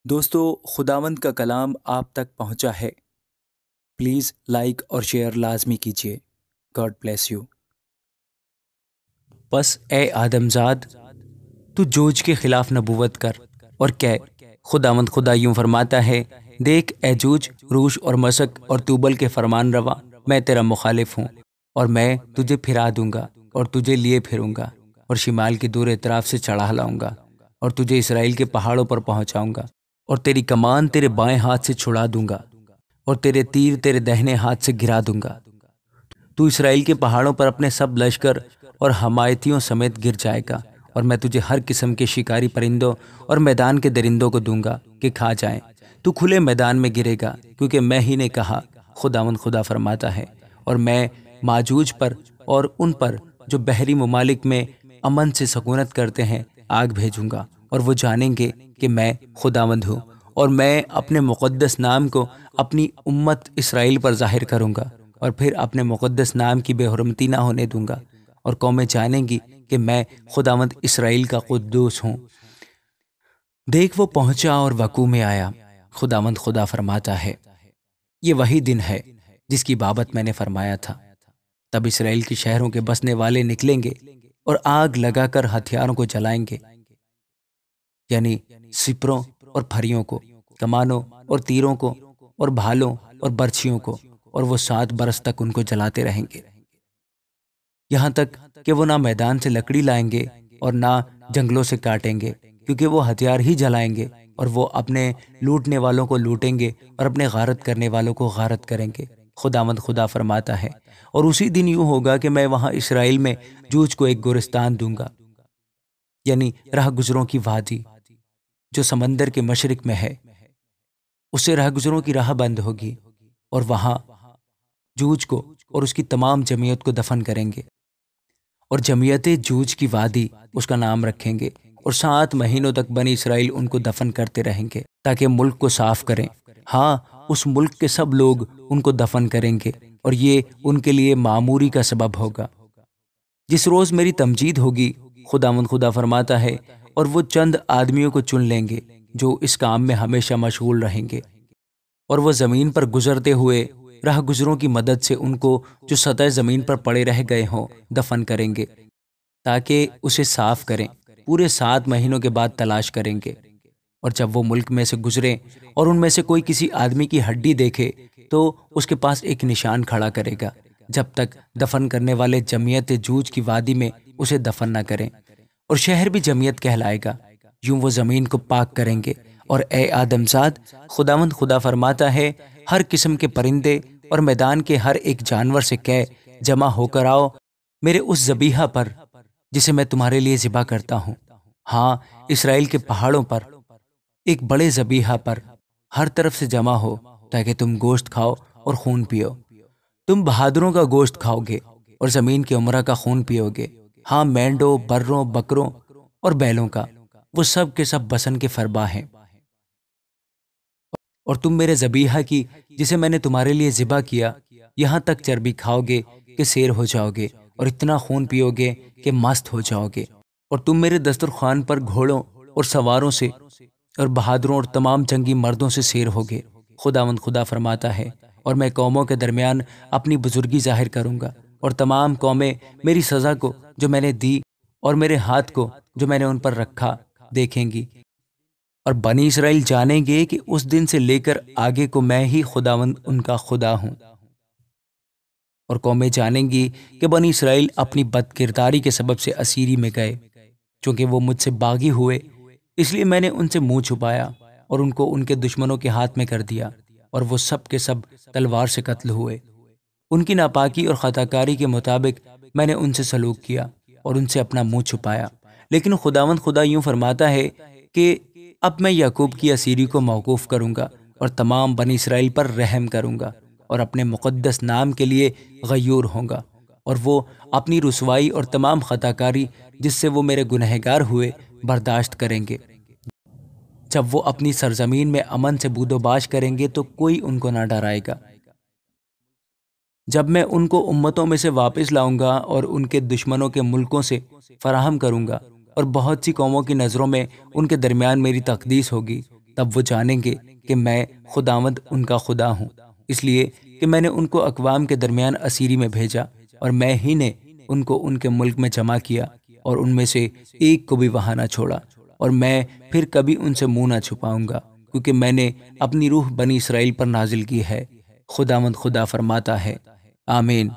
دوستو، خداوند کا کلام آپ تک پہنچا ہے۔ پلیز لائک اور شیئر لازمی کیجیے۔ God bless you. پس اے آدم زاد، تو جوج کے خلاف نبوت کر اور کہ خداوند خدا یوں فرماتا ہے، دیکھ اے جوج، روش اور مشک اور توبل کے فرمان روا، میں تیرا مخالف ہوں، اور میں تجھے پھرا دوں گا اور تجھے لیے پھروں گا اور شمال کی دور اطراف سے چڑھا لاؤں گا اور تجھے اسرائیل کے پہاڑوں پر پہنچاؤں گا، اور تیری کمان تیرے بائیں ہاتھ سے چھڑا دوں گا اور تیرے تیر تیرے دہنے ہاتھ سے گرا دوں گا۔ تو اسرائیل کے پہاڑوں پر اپنے سب لشکر اور حمایتیوں سمیت گر جائے گا، اور میں تجھے ہر قسم کے شکاری پرندوں اور میدان کے درندوں کو دوں گا کہ کھا جائیں۔ تو کھلے میدان میں گرے گا، کیونکہ میں ہی نے کہا، خداوند خدا فرماتا ہے، اور میں ماجوج پر اور ان پر جو بحری ممالک میں امن سے سکونت کرتے ہیں آگ بھیجوں گا، اور وہ جانیں گے کہ میں خداوند ہوں، اور میں اپنے مقدس نام کو اپنی امت اسرائیل پر ظاہر کروں گا، اور پھر اپنے مقدس نام کی بے حرمتی نہ ہونے دوں گا، اور قومیں جانیں گی کہ میں خداوند اسرائیل کا قدوس ہوں۔ دیکھ وہ پہنچا اور وقوع میں آیا، خداوند خدا فرماتا ہے، یہ وہی دن ہے جس کی بابت میں نے فرمایا تھا۔ تب اسرائیل کے شہروں کے بسنے والے نکلیں گے اور آگ لگا کر ہتھیاروں کو جلائیں گے، یعنی سپروں اور پھریوں کو، کمانوں اور تیروں کو، اور بھالوں اور برچھیوں کو، اور وہ 7 برس تک ان کو جلاتے رہیں گے، یہاں تک کہ وہ نہ میدان سے لکڑی لائیں گے اور نہ جنگلوں سے کاٹیں گے، کیونکہ وہ ہتھیار ہی جلائیں گے، اور وہ اپنے لوٹنے والوں کو لوٹیں گے اور اپنے غارت کرنے والوں کو غارت کریں گے، خداوند خدا فرماتا ہے۔ اور اسی دن یوں ہوگا کہ میں وہاں اسرائیل میں جوج کو ایک گورستان دوں گا، یعنی راہ گزروں کی وادی جو سمندر کے مشرق میں ہے، اس سے راہ گزروں کی راہ بند ہوگی، اور وہاں جوج کو اور اس کی تمام جمعیت کو دفن کریں گے، اور جمعیت جوج کی وادی اس کا نام رکھیں گے، اور 7 مہینوں تک بنی اسرائیل ان کو دفن کرتے رہیں گے تاکہ ملک کو صاف کریں۔ ہاں، اس ملک کے سب لوگ ان کو دفن کریں گے، اور یہ ان کے لیے معموری کا سبب ہوگا۔ جس روز میری تمجید ہوگی، خداوند خدا فرماتا ہے، اور وہ چند آدمیوں کو چن لیں گے جو اس کام میں ہمیشہ مشغول رہیں گے، اور وہ زمین پر گزرتے ہوئے راہ گزروں کی مدد سے ان کو جو سطح زمین پر پڑے رہ گئے ہوں دفن کریں گے، تاکہ اسے صاف کریں۔ پورے 7 مہینوں کے بعد تلاش کریں گے، اور جب وہ ملک میں سے گزریں اور ان میں سے کوئی کسی آدمی کی ہڈی دیکھے تو اس کے پاس ایک نشان کھڑا کرے گا، جب تک دفن کرنے والے جمعیت جوج کی وادی میں اسے دفن نہ کریں، اور شہر بھی جمعیت کہلائے گا۔ یوں وہ زمین کو پاک کریں گے۔ اور اے آدم زاد، خداوند خدا فرماتا ہے، ہر قسم کے پرندے اور میدان کے ہر ایک جانور سے کہہ، جمع ہو کر آؤ میرے اس ذبیحہ پر جسے میں تمہارے لیے ذبح کرتا ہوں۔ ہاں، اسرائیل کے پہاڑوں پر ایک بڑے ذبیحہ پر ہر طرف سے جمع ہو، تاکہ تم گوشت کھاؤ اور خون پیو۔ تم بہادروں کا گوشت کھاؤ گے اور زمین کے عمرہ کا خون پیو گے، ہاں، مینڈوں، بروں، بکروں اور بیلوں کا، وہ سب کے سب بسن کے فربا ہیں۔ اور تم میرے ذبیحہ کی جسے میں نے تمہارے لیے ذبح کیا، یہاں تک چربی کھاؤ گے کہ سیر ہو جاؤ گے، اور اتنا خون پیو گے کہ مست ہو جاؤ گے۔ اور تم میرے دسترخوان پر گھوڑوں اور سواروں سے اور بہادروں اور تمام جنگی مردوں سے سیر ہوگے، خداوند خدا فرماتا ہے۔ اور میں قوموں کے درمیان اپنی بزرگی ظاہر کروں گا، اور تمام قومیں میری سزا کو جو میں نے دی اور میرے ہاتھ کو جو میں نے ان پر رکھا دیکھیں گی، اور بنی اسرائیل جانیں گے کہ اس دن سے لے کر آگے کو میں ہی خداوند ان کا خدا ہوں۔ اور قومیں جانیں گی کہ بنی اسرائیل اپنی بد کرداری کے سبب سے اسیری میں گئے، چونکہ وہ مجھ سے باغی ہوئے، اس لیے میں نے ان سے منہ چھپایا اور ان کو ان کے دشمنوں کے ہاتھ میں کر دیا، اور وہ سب کے سب تلوار سے قتل ہوئے۔ ان کی ناپاکی اور خطا کاری کے مطابق میں نے ان سے سلوک کیا اور ان سے اپنا منہ چھپایا۔ لیکن خداوند خدا یوں فرماتا ہے کہ اب میں یعقوب کی اسیری کو موقوف کروں گا اور تمام بنی اسرائیل پر رحم کروں گا، اور اپنے مقدس نام کے لیے غیور ہوں گا، اور وہ اپنی رسوائی اور تمام خطا کاری جس سے وہ میرے گنہگار ہوئے برداشت کریں گے۔ جب وہ اپنی سرزمین میں امن سے بود و باش کریں گے تو کوئی ان کو نہ ڈرائے گا۔ جب میں ان کو امتوں میں سے واپس لاؤں گا اور ان کے دشمنوں کے ملکوں سے فراہم کروں گا، اور بہت سی قوموں کی نظروں میں ان کے درمیان میری تقدیس ہوگی، تب وہ جانیں گے کہ میں خداوند ان کا خدا ہوں، اس لیے کہ میں نے ان کو اقوام کے درمیان اسیری میں بھیجا، اور میں ہی نے ان کو ان کے ملک میں جمع کیا، اور ان میں سے ایک کو بھی وہاں نہ چھوڑا، اور میں پھر کبھی ان سے منہ نہ چھپاؤں گا، کیونکہ میں نے اپنی روح بنی اسرائیل پر نازل کی ہے، خداوند خدا فرماتا ہے۔ آمین۔